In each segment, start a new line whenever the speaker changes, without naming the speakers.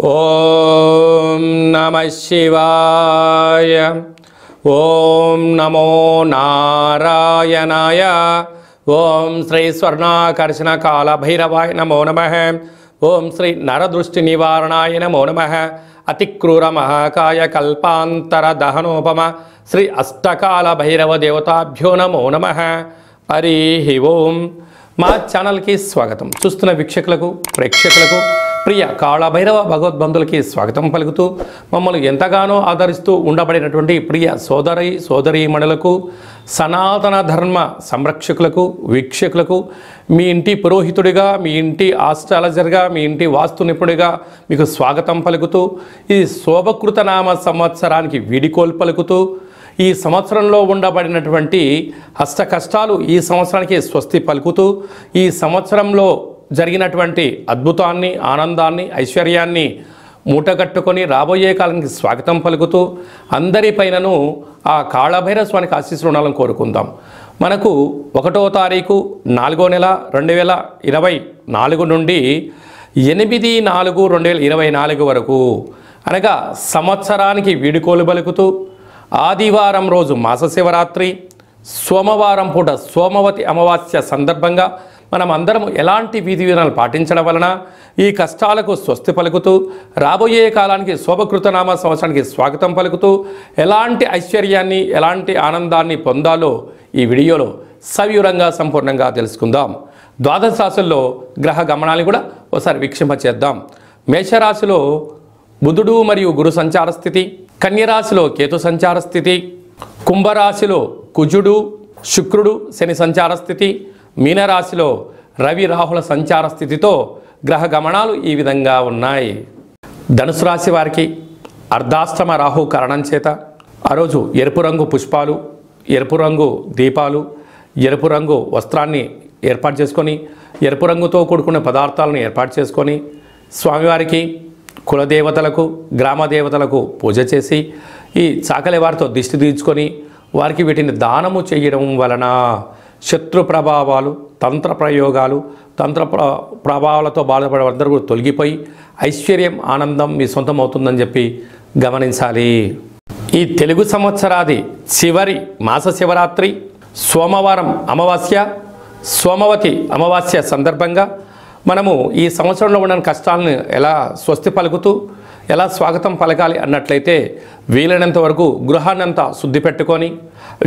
ఓం నమః శివాయ. ఓం నమో నారాయణాయ. ఓం శ్రీ స్వర్ణాకర్షణ కాల భైరవాయ నమో నమః. ఓం శ్రీ నరదృష్టి నివారణాయ నమో నమః. అతిక్రూర మహాకాయ కల్పాంతర దహనోపమ శ్రీ అష్టకాల భైరవ దేవతాభ్యో నమో నమః. హరి ఓం. మా ఛానల్కి స్వాగతం. చూస్తున్న వీక్షకులకు ప్రేక్షకులకు ప్రియ కాళభైరవ భగవద్బంధులకి స్వాగతం పలుకుతూ మమ్మల్ని ఎంతగానో ఆదరిస్తూ ఉండబడినటువంటి ప్రియ సోదరీమణులకు సనాతన ధర్మ సంరక్షకులకు వీక్షకులకు మీ ఇంటి పురోహితుడిగా, మీ ఇంటి ఆస్ట్రాలజర్గా, మీ ఇంటి వాస్తు నిపుణుడిగా మీకు స్వాగతం పలుకుతూ ఈ శోభకృత నామ సంవత్సరానికి వీడికోలు పలుకుతూ ఈ సంవత్సరంలో ఉండబడినటువంటి అష్ట కష్టాలు ఈ సంవత్సరానికి స్వస్తి పలుకుతూ ఈ సంవత్సరంలో జరిగినటువంటి అద్భుతాన్ని, ఆనందాన్ని, ఐశ్వర్యాన్ని మూటగట్టుకొని రాబోయే కాలానికి స్వాగతం పలుకుతూ అందరిపైనను ఆ కాళభైరవ స్వామికి ఆశీస్సులు ఉండాలని కోరుకుందాం. మనకు 1వ తారీఖు 4వ నెల 2024 నుండి 8/4/2024 వరకు అనగా సంవత్సరానికి వీడుకోలు పలుకుతూ ఆదివారం రోజు మాస శివరాత్రి, సోమవారం పూట సోమవతి అమావాస్య సందర్భంగా మనం అందరం ఎలాంటి విధి విధానాలు పాటించడం వలన ఈ కష్టాలకు స్వస్తి పలుకుతూ రాబోయే కాలానికి శోభకృతనామ సంవత్సరానికి స్వాగతం పలుకుతూ ఎలాంటి ఐశ్వర్యాన్ని, ఎలాంటి ఆనందాన్ని పొందాలో ఈ వీడియోలో సవివరంగా సంపూర్ణంగా తెలుసుకుందాం. ద్వాదశ రాశుల్లో గ్రహ గమనాన్ని కూడా ఒకసారి వీక్షింపచేద్దాం. మేషరాశిలో బుధుడు మరియు గురు సంచార స్థితి, కన్యరాశిలో కేతు సంచార స్థితి, కుంభరాశిలో కుజుడు శుక్రుడు శని సంచార స్థితి, మీనరాశిలో రవి రాహుల సంచార స్థితితో గ్రహ గమనాలు ఈ విధంగా ఉన్నాయి. ధనుసు రాశి వారికి అర్ధాష్టమ రాహు కారణం చేత ఆ రోజు ఎరుపు రంగు పుష్పాలు, ఎరుపు రంగు దీపాలు, ఎరుపు రంగు వస్త్రాన్ని ఏర్పాటు చేసుకొని ఎరుపు రంగుతో కూడుకున్న పదార్థాలను ఏర్పాటు చేసుకొని స్వామివారికి, కులదేవతలకు, గ్రామ దేవతలకు పూజ చేసి ఈ చాకలి వారితో దిష్టి తీర్చుకొని వారికి వీటిని దానము చేయడం వలన శత్రు ప్రభావాలు, తంత్ర ప్రయోగాలు, ప్రభావాలతో బాధపడే అందరూ కూడా తొలగిపోయి ఐశ్వర్యం, ఆనందం మీ సొంతం అవుతుందని చెప్పి గమనించాలి. ఈ తెలుగు సంవత్సరాది చివరి మాస శివరాత్రి, సోమవారం అమావాస్య, సోమవతి అమావాస్య సందర్భంగా మనము ఈ సంవత్సరంలో ఉన్న కష్టాలను ఎలా స్వస్తి పలుకుతూ ఎలా స్వాగతం పలకాలి అన్నట్లయితే వీలైనంత వరకు గృహాన్నంతా శుద్ధి పెట్టుకొని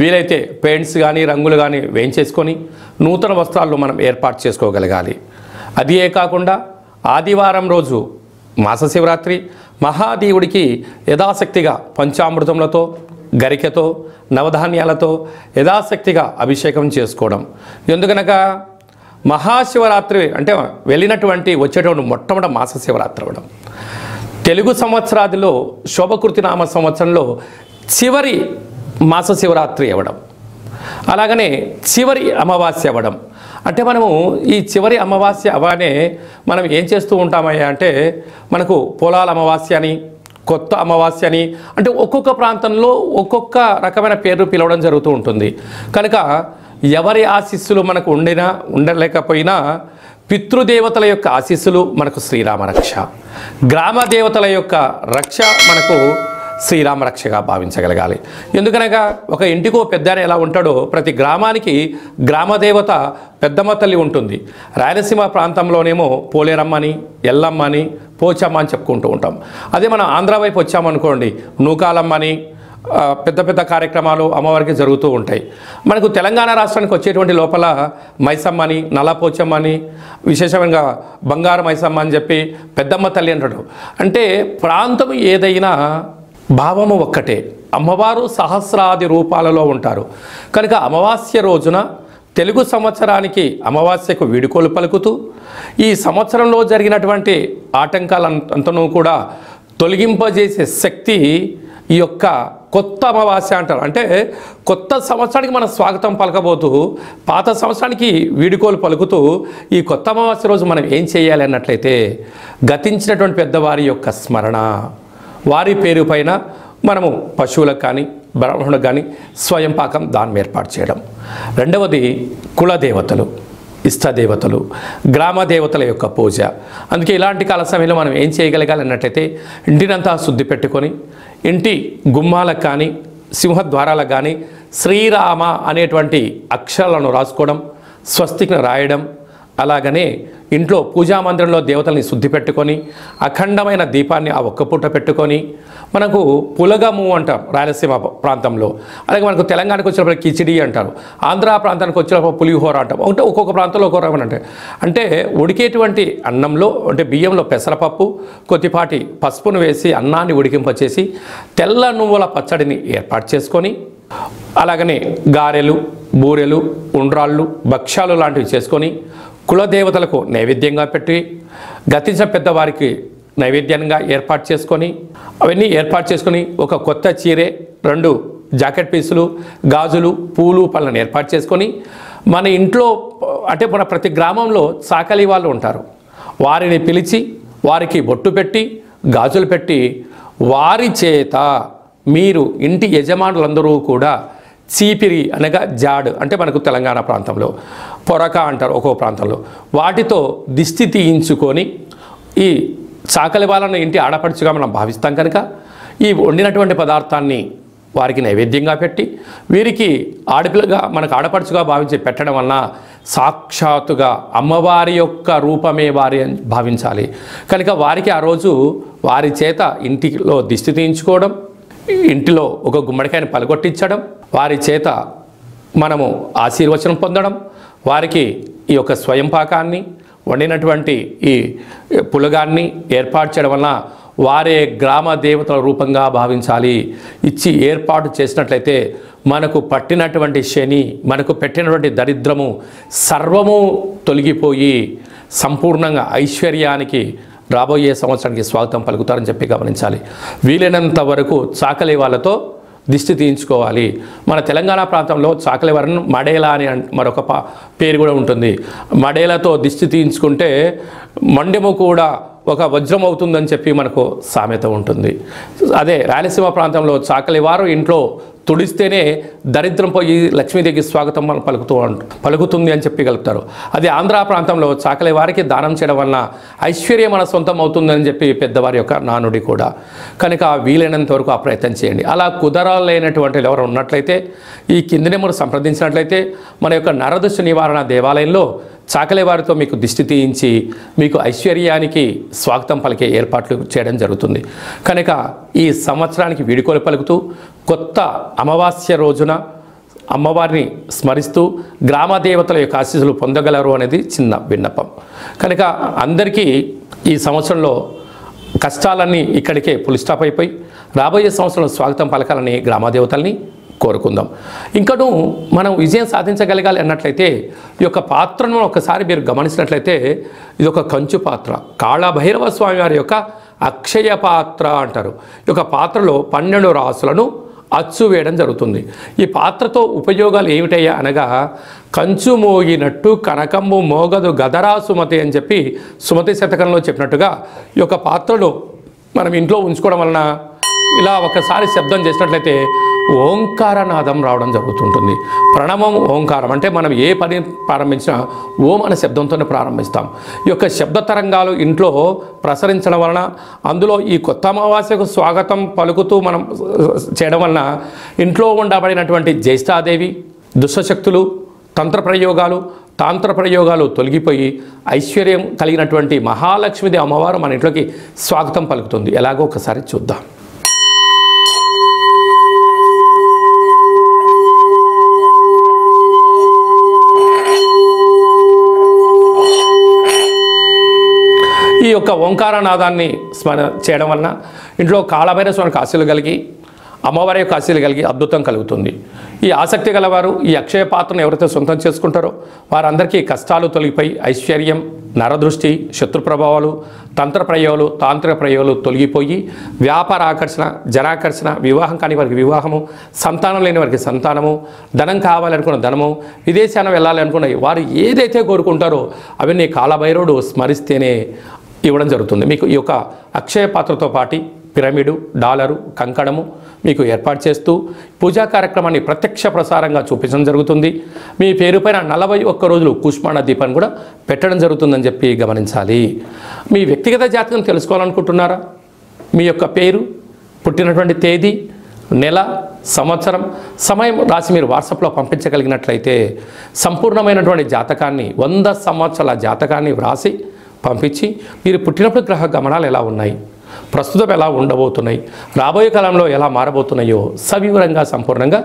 వీలైతే పెయింట్స్ కానీ రంగులు కానీ వేయించేసుకొని నూతన వస్త్రాలను మనం ఏర్పాటు చేసుకోగలగాలి. అదే కాకుండా ఆదివారం రోజు మాస శివరాత్రి మహాదేవుడికి యథాశక్తిగా పంచామృతములతో, గరికతో, నవధాన్యాలతో యథాశక్తిగా అభిషేకం చేసుకోవడం. ఎందుకనగా మహాశివరాత్రి అంటే వచ్చేటువంటి మొట్టమొదటి మాస శివరాత్రి అవ్వడం, తెలుగు సంవత్సరాదిలో శోభకృతి నామ సంవత్సరంలో చివరి మాస శివరాత్రి అవ్వడం, అలాగనే చివరి అమావాస్య అవ్వడం. అంటే మనము ఈ చివరి అమావాస్య అవగానే మనం ఏం చేస్తూ ఉంటామయ్యా అంటే మనకు పొలాల అమావాస్య అని, కొత్త అమావాస్య అని, అంటే ఒక్కొక్క ప్రాంతంలో ఒక్కొక్క రకమైన పేర్లు పిలవడం జరుగుతూ ఉంటుంది. కనుక ఎవరి ఆశీస్సులు మనకు ఉండలేకపోయినా పితృదేవతల యొక్క ఆశీస్సులు మనకు శ్రీరామ రక్ష, గ్రామ దేవతల యొక్క రక్ష మనకు శ్రీరామ రక్షగా భావించగలగాలి. ఎందుకనగా ఒక ఇంటికో పెద్ద ఎలా ఉంటాడో ప్రతి గ్రామానికి గ్రామదేవత పెద్దమ్మ తల్లి ఉంటుంది. రాయలసీమ ప్రాంతంలోనేమో పోలేరమ్మని, ఎల్లమ్మని, పోచమ్మ అని చెప్పుకుంటూ ఉంటాం. అదే మనం ఆంధ్ర వైపు వచ్చామనుకోండి నూకాలమ్మని, పెద్ద పెద్ద కార్యక్రమాలు అమ్మవారికి జరుగుతూ ఉంటాయి. మనకు తెలంగాణ రాష్ట్రానికి వచ్చేటువంటి లోపల మైసమ్మని, నల్లపోచమ్మని, విశేషంగా బంగారు మైసమ్మ అని చెప్పి పెద్దమ్మ తల్లి అంటాడు. అంటే ప్రాంతం ఏదైనా భావము ఒక్కటే, అమ్మవారు సహస్రాది రూపాలలో ఉంటారు. కనుక అమావాస్య రోజున తెలుగు సంవత్సరానికి అమావాస్యకు వీడుకోలు పలుకుతూ ఈ సంవత్సరంలో జరిగినటువంటి ఆటంకాలంతనూ కూడా తొలగింపజేసే శక్తి ఈ యొక్క కొత్త అమావాస్య అంటారు. అంటే కొత్త సంవత్సరానికి మనం స్వాగతం పలకబోతూ పాత సంవత్సరానికి వీడుకోలు పలుకుతూ ఈ కొత్త అమావాస్య రోజు మనం ఏం చేయాలి అన్నట్లయితే గతించినటువంటి పెద్దవారి యొక్క స్మరణ, వారి పేరు పైన మనము పశువులకు కానీ బ్రాహ్మణులకు కానీ స్వయం పాకం దానం ఏర్పాటు చేయడం. రెండవది కులదేవతలు. ఇష్టదేవతలు, గ్రామ దేవతల యొక్క పూజ. అందుకే ఇలాంటి కాల సమయంలో మనం ఏం చేయగలగాలి అన్నట్లయితే ఇంటినంతా శుద్ధి పెట్టుకొని ఇంటి గుమ్మాలకు కానీ సింహద్వారాలకు కానీ శ్రీరామ అనేటువంటి అక్షరాలను రాసుకోవడం, స్వస్తికి రాయడం, అలాగనే ఇంట్లో పూజా మందిరంలో దేవతల్ని శుద్ధి పెట్టుకొని అఖండమైన దీపాన్ని ఆ ఒక్క పూట పెట్టుకొని, మనకు పులగము అంటాం రాయలసీమ ప్రాంతంలో, అలాగే మనకు తెలంగాణకు వచ్చినప్పుడు కిచిడి అంటారు, ఆంధ్ర ప్రాంతానికి వచ్చినప్పుడు పులిహోర అంటాం. అంటే ఒక్కొక్క ప్రాంతంలో ఒక్కొక్క రకం అంటే ఉడికేటువంటి అన్నంలో అంటే బియ్యంలో పెసరపప్పు కొద్దిపాటి పసుపును వేసి అన్నాన్ని ఉడికింపచేసి తెల్ల నువ్వుల పచ్చడిని ఏర్పాటు చేసుకొని, అలాగనే గారెలు, బూరెలు, ఉండ్రాళ్ళు, భక్ష్యాలు లాంటివి చేసుకొని కులదేవతలకు నైవేద్యంగా పెట్టి గతించిన పెద్దవారికి నైవేద్యంగా ఏర్పాటు చేసుకొని, అవన్నీ ఏర్పాటు చేసుకొని ఒక కొత్త చీరే, 2 జాకెట్ పీసులు, గాజులు, పూలు, పళ్ళను ఏర్పాటు చేసుకొని మన ఇంట్లో అంటే మన ప్రతి గ్రామంలో చాకలి వాళ్ళు ఉంటారు, వారిని పిలిచి వారికి బొట్టు పెట్టి గాజులు పెట్టి వారి చేత మీరు ఇంటి యజమానులందరూ కూడా చీపిరి అనగా జాడు అంటే మనకు తెలంగాణ ప్రాంతంలో పొరక అంటారు ఒక్కో ప్రాంతంలో, వాటితో దిష్టి తీయించుకొని ఈ చాకలి వాళ్ళను ఇంటి ఆడపడుచుగా మనం భావిస్తాం కనుక ఈ వండినటువంటి పదార్థాన్ని వారికి నైవేద్యంగా పెట్టి వీరికి ఆడపిల్లగా మనకు ఆడపడుచుగా భావించి పెట్టడం వలన సాక్షాత్తుగా అమ్మవారి యొక్క రూపమే వారి అని భావించాలి కనుక వారికి ఆ రోజు వారి చేత ఇంటిలో దిష్టి తీయించుకోవడం, ఇంటిలో ఒక గుమ్మడికాయని పలగొట్టించడం, వారి చేత మనము ఆశీర్వచనం పొందడం, వారికి ఈ యొక్క స్వయం పాకాన్ని వండినటువంటి ఈ పులగాన్ని ఏర్పాటు చేయడం వలన వారే గ్రామ దేవతల రూపంగా భావించాలి. ఇచ్చి ఏర్పాటు చేసినట్లయితే మనకు పట్టినటువంటి శని, మనకు పెట్టినటువంటి దరిద్రము సర్వము తొలగిపోయి సంపూర్ణంగా ఐశ్వర్యానికి రాబోయే సంవత్సరానికి స్వాగతం పలుకుతారని చెప్పి గమనించాలి. వీలైనంత వరకు చాకలి వాళ్ళతో దిష్టి తీయించుకోవాలి. మన తెలంగాణ ప్రాంతంలో చాకలి వారిని మడేలా అని మరొక పేరు కూడా ఉంటుంది. మడేలతో దిష్టి తీయించుకుంటే మండెము కూడా ఒక వజ్రం అవుతుందని చెప్పి మనకు సామెత ఉంటుంది. అదే రాయలసీమ ప్రాంతంలో చాకలి వారు ఇంట్లో తుడిస్తేనే దరిద్రం పోయి లక్ష్మీదేవికి స్వాగతం మనం పలుకుతుంది అని చెప్పి కలుపుతారు. అదే ఆంధ్ర ప్రాంతంలో చాకలి వారికి దానం చేయడం వలన ఐశ్వర్యం మన సొంతం అవుతుందని చెప్పి పెద్దవారి యొక్క నానుడి కూడా. కనుక వీలైనంత వరకు ఆ ప్రయత్నం చేయండి. అలా కుదరలేనటువంటి ఎవరు ఉన్నట్లయితే ఈ కింది నెంబర్ సంప్రదించినట్లయితే మన యొక్క నరదృష్టి నివారణ దేవాలయంలో చాకలి వారితో మీకు దిష్టి తీయించి మీకు ఐశ్వర్యానికి స్వాగతం పలికే ఏర్పాట్లు చేయడం జరుగుతుంది. కనుక ఈ సంవత్సరానికి వీడుకోలు పలుకుతూ కొత్త అమావాస్య రోజున అమ్మవారిని స్మరిస్తూ గ్రామ దేవతల యొక్క ఆశీస్సులు పొందగలరు అనేది చిన్న విన్నపం. కనుక అందరికీ ఈ సంవత్సరంలో కష్టాలన్నీ ఇక్కడికే ఫుల్ స్టాప్ అయిపోయి రాబోయే సంవత్సరంలో స్వాగతం పలకాలని గ్రామదేవతల్ని కోరుకుందాం. ఇంకను మనం విజయం సాధించగలగాలి అన్నట్లయితే ఈ యొక్క పాత్రను ఒకసారి మీరు గమనించినట్లయితే ఇది ఒక కంచు పాత్ర, కాళభైరవ స్వామి వారి యొక్క అక్షయ పాత్ర అంటారు. ఈ యొక్క పాత్రలో 12 రాసులను అచ్చు వేయడం జరుగుతుంది. ఈ పాత్రతో ఉపయోగాలు ఏమిటయ్యా అనగా కంచు మోగినట్టు కనకంబు మోగదు గదరా సుమతి అని చెప్పి సుమతి శతకంలో చెప్పినట్టుగా ఈ యొక్క పాత్రను మనం ఇంట్లో ఉంచుకోవడం వలన ఇలా ఒకసారి శబ్దం చేసినట్లయితే ఓంకారనాదం రావడం జరుగుతుంటుంది. ప్రణవం ఓంకారం అంటే మనం ఏ పని ప్రారంభించినా ఓం అనే శబ్దంతోనే ప్రారంభిస్తాం. ఈ యొక్క శబ్ద తరంగాలు ఇంట్లో ప్రసరించడం వలన అందులో ఈ కొత్త అమావాస్యకు స్వాగతం పలుకుతూ మనం చేయడం వలన ఇంట్లో ఉండబడినటువంటి జ్యేష్ఠాదేవి దుష్టశక్తులు తాంత్ర ప్రయోగాలు తొలగిపోయి ఐశ్వర్యం కలిగినటువంటి మహాలక్ష్మిది అమ్మవారు మన ఇంట్లోకి స్వాగతం పలుకుతుంది. ఎలాగో ఒకసారి చూద్దాం. ఈ యొక్క ఓంకారనాదాన్ని స్మరణ చేయడం వలన ఇంట్లో కాళభైరవ స్వామికి ఆశీలు కలిగి అమ్మవారి యొక్క ఆశీలు కలిగి అద్భుతం కలుగుతుంది. ఈ ఆసక్తి గలవారు ఈ అక్షయ పాత్రను ఎవరైతే సొంతం చేసుకుంటారో వారందరికీ కష్టాలు తొలగిపోయి ఐశ్వర్యం, నరదృష్టి, శత్రు ప్రభావాలు, తాంత్రిక ప్రయోగాలు తొలగిపోయి వ్యాపార ఆకర్షణ, జనాకర్షణ, వివాహం కాని వారికి వివాహము, సంతానం లేని వారికి సంతానము, ధనం కావాలనుకున్న ధనము, విదేశాన వెళ్ళాలి అనుకున్న వారు ఏదైతే కోరుకుంటారో అవన్నీ కాళభైరవుడు స్మరిస్తేనే ఇవ్వడం జరుగుతుంది. మీకు ఈ యొక్క అక్షయ పాత్రతో పాటు పిరమిడు, డాలరు, కంకణము మీకు ఏర్పాటు చేస్తూ పూజా కార్యక్రమాన్ని ప్రత్యక్ష ప్రసారంగా చూపించడం జరుగుతుంది. మీ పేరు పైన 41 రోజులు కూష్మాండ దీపాన్ని కూడా పెట్టడం జరుగుతుందని చెప్పి గమనించాలి. మీ వ్యక్తిగత జాతకం తెలుసుకోవాలనుకుంటున్నారా? మీ యొక్క పేరు, పుట్టినటువంటి తేదీ, నెల, సంవత్సరం, సమయం రాసి మీరు వాట్సాప్లో పంపించగలిగినట్లయితే సంపూర్ణమైనటువంటి జాతకాన్ని 100 సంవత్సరాల జాతకాన్ని వ్రాసి పంపించి మీరు పుట్టినప్పుడు గ్రహ గమనాలు ఎలా ఉన్నాయి, ప్రస్తుతం ఎలా ఉండబోతున్నాయి, రాబోయే కాలంలో ఎలా మారబోతున్నాయో సవివరంగా సంపూర్ణంగా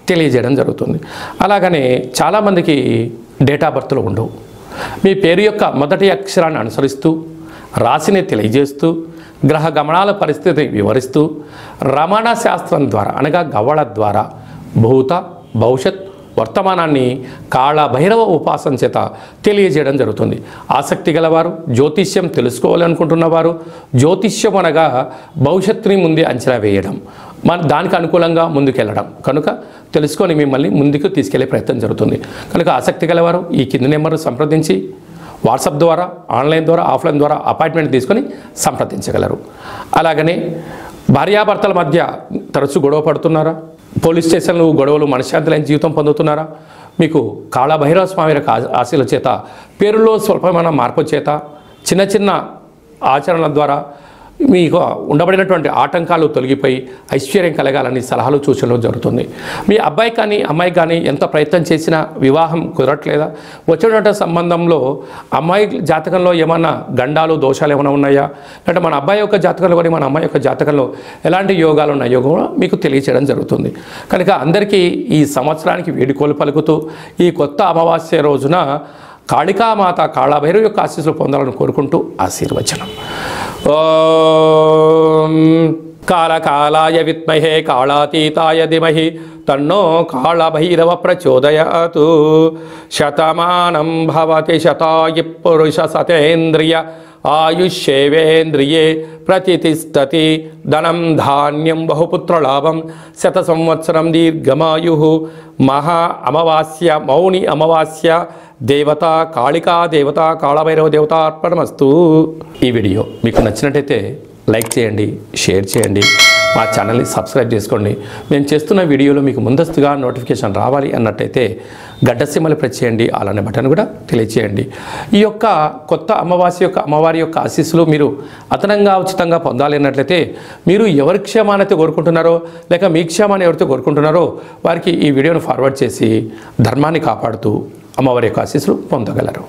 తెలియజేయడం జరుగుతుంది. అలాగనే చాలామందికి డేట్ ఆఫ్ బర్త్లు ఉండవు. మీ పేరు యొక్క మొదటి అక్షరాన్ని అనుసరిస్తూ రాశిని తెలియజేస్తూ గ్రహ గమనాల పరిస్థితి వివరిస్తూ రమణ శాస్త్రం ద్వారా అనగా గవ్వళ ద్వారా భూత, భవిష్యత్, వర్తమానాన్ని కాళభైరవ ఉపాసన చేత తెలియజేయడం జరుగుతుంది. ఆసక్తి గలవారు, జ్యోతిష్యం తెలుసుకోవాలనుకుంటున్నవారు, జ్యోతిష్యం అనగా భవిష్యత్తుని ముందే అంచనా వేయడం, దానికి అనుకూలంగా ముందుకెళ్ళడం కనుక తెలుసుకొని మిమ్మల్ని ముందుకు తీసుకెళ్లే ప్రయత్నం జరుగుతుంది. కనుక ఆసక్తి గలవారు ఈ కింది నెంబర్ సంప్రదించి వాట్సాప్ ద్వారా, ఆన్లైన్ ద్వారా, ఆఫ్లైన్ ద్వారా అపాయింట్మెంట్ తీసుకొని సంప్రదించగలరు. అలాగనే భార్యాభర్తల మధ్య తరచూ గొడవ పడుతున్నారా? పోలీస్ స్టేషన్లు గొడవలు మనశ్శాంతి లేని జీవితం పొందుతున్నారా? మీకు కాళభైరవ స్వామి యొక్క ఆశీల చేత, పేరులో స్వల్పమైన మార్పు చేత, చిన్న చిన్న ఆచరణల ద్వారా మీకు ఉండబడినటువంటి ఆటంకాలు తొలగిపోయి ఐశ్వర్యం కలగాలని సలహాలు సూచనలు జరుగుతుంది. మీ అబ్బాయి కానీ అమ్మాయి కానీ ఎంత ప్రయత్నం చేసినా వివాహం కుదరట్లేదా? వచ్చినటువంటి సంబంధంలో అమ్మాయి జాతకంలో ఏమన్నా గండాలు, దోషాలు ఏమైనా ఉన్నాయా? అంటే మన అబ్బాయి యొక్క జాతకంలో కానీ మన అమ్మాయి యొక్క జాతకంలో ఎలాంటి యోగాలు ఉన్నాయో కూడా మీకు తెలియచేయడం జరుగుతుంది. కనుక అందరికీ ఈ సంవత్సరానికి వేడుకోలు పలుకుతూ ఈ కొత్త అమావాస్య రోజున కాళికామాత, కాళభైరవ యొక్క ఆశీస్సులు పొందాలని కోరుకుంటూ ఆశీర్వచనం. ఓం కాళకాలాయ విద్మహే కాళాతీతాయ ధీమహి తన్నో కాళభైరవ ప్రచోదయాత్. శతమానం భవతి శతాయు పురుష సతేంద్రియ ఆయుష్యేవేంద్రియే ప్రతిష్టతి. ధనం ధాన్యం బహుపుత్రలాభం శత సంవత్సరం దీర్ఘమాయు. మహా అమావాస్య, మౌని అమావాస్య, దేవత కాళికా దేవత, కాళభైరవ దేవత అర్పణమస్తు. ఈ వీడియో మీకు నచ్చినట్టయితే లైక్ చేయండి, షేర్ చేయండి, మా ఛానల్ని సబ్స్క్రైబ్ చేసుకోండి. మేము చేస్తున్న వీడియోలో మీకు ముందస్తుగా నోటిఫికేషన్ రావాలి అన్నట్టయితే గడ్డ సింబల్ ప్రెస్ చేయండి, అలానే బటన్ కూడా తెలియచేయండి. ఈ యొక్క కొత్త అమావాస్య యొక్క అమ్మవారి యొక్క ఆశీస్సులు మీరు అదనంగా ఉచితంగా పొందాలి అన్నట్లయితే మీరు ఎవరి క్షేమాన్ని కోరుకుంటున్నారో లేక మీ క్షేమాన్ని ఎవరితో కోరుకుంటున్నారో వారికి ఈ వీడియోను ఫార్వర్డ్ చేసి ధర్మాన్ని కాపాడుతూ అమ్మవారి యొక్క ఆశీస్సులు పొందగలరు.